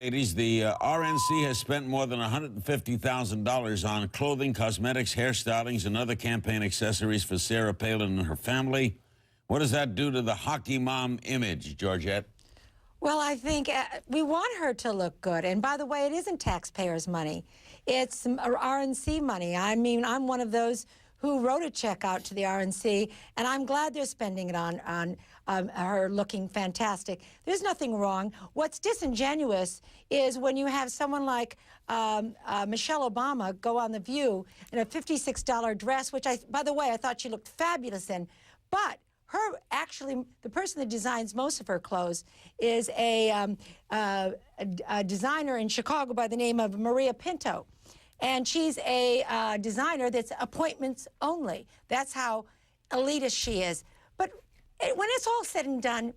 Ladies, the RNC has spent more than $150,000 on clothing, cosmetics, hairstylings, and other campaign accessories for Sarah Palin and her family. What does that do to the hockey mom image, Georgette? Well, I think we want her to look good. And by the way, it isn't taxpayers' money. It's RNC money. I mean, I'm one of those who wrote a check out to the RNC, and I'm glad they're spending it on her looking fantastic. There's nothing wrong. What's disingenuous is when you have someone like Michelle Obama go on The View in a $56 dress, which, by the way, I thought she looked fabulous in. But actually, the person that designs most of her clothes is a designer in Chicago by the name of Maria Pinto. And she's a designer that's appointments only. That's how elitist she is. But when it's all said and done,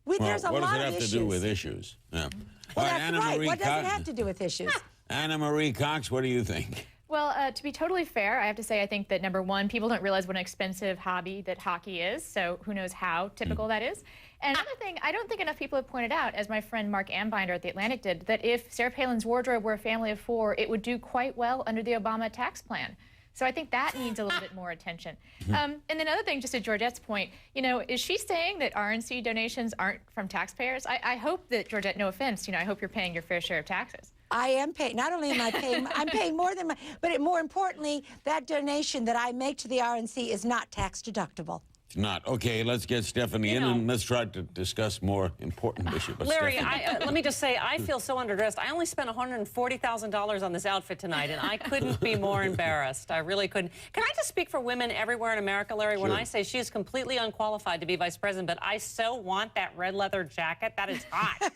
there's a lot of issues. What does it have to do with issues? Yeah. Well, that's right. What does it have to do with issues? Anna Marie Cox, what do you think? Well, to be totally fair, I have to say I think that, number one, people don't realize what an expensive hobby that hockey is, so who knows how typical that is. And another thing, I don't think enough people have pointed out, as my friend Mark Ambinder at The Atlantic did, that if Sarah Palin's wardrobe were a family of four, it would do quite well under the Obama tax plan. So I think that needs a little bit more attention. And another thing, just to Georgette's point, you know, is she saying that RNC donations aren't from taxpayers? I hope that, Georgette, no offense, you know, I hope you're paying your fair share of taxes. I am paying. Not only am I paying, I'm paying more than but more importantly, that donation that I make to the RNC is not tax deductible. It's not. Okay, let's get Stephanie in and let's try to discuss more important issues. Larry, let me just say, I feel so underdressed. I only spent $140,000 on this outfit tonight, and I couldn't be more embarrassed. I really couldn't. Can I just speak for women everywhere in America, Larry, when I say she is completely unqualified to be vice president, but I so want that red leather jacket. That is hot.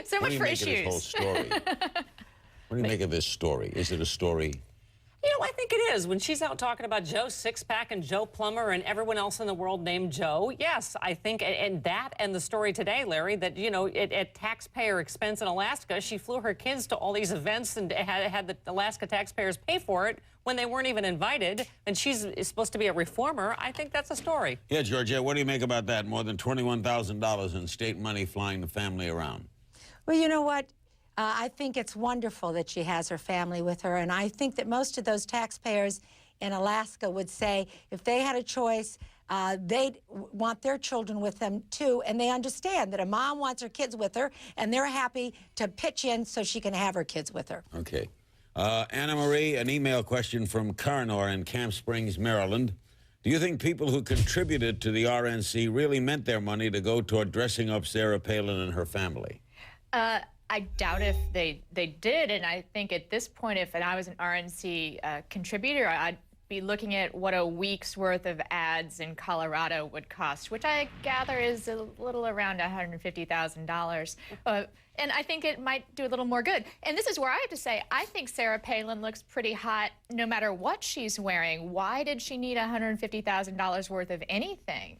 So much for issues. What do you make of this whole story? What do you make of this story? Is it a story? You know, I think it is. When she's out talking about Joe's six-pack and Joe Plumber and everyone else in the world named Joe, yes, I think, and that and the story today, Larry, that, you know, at taxpayer expense in Alaska, she flew her kids to all these events and had the Alaska taxpayers pay for it when they weren't even invited, and she's supposed to be a reformer. I think that's a story. Yeah, Georgette, what do you make about that? More than $21,000 in state money flying the family around. Well, you know what? I think it's wonderful that she has her family with her, and I think that most of those taxpayers in Alaska would say if they had a choice, they'd want their children with them too, and they understand that a mom wants her kids with her, and they're happy to pitch in so she can have her kids with her. Okay. Anna Marie, an email question from Carnor in Camp Springs, Maryland. Do you think people who contributed to the RNC really meant their money to go toward dressing up Sarah Palin and her family? I doubt if they did, and I think at this point, if I was an RNC contributor, I'd be looking at what a week's worth of ads in Colorado would cost, which I gather is a little around $150,000. And I think it might do a little more good. And this is where I have to say, I think Sarah Palin looks pretty hot no matter what she's wearing. Why did she need $150,000 worth of anything?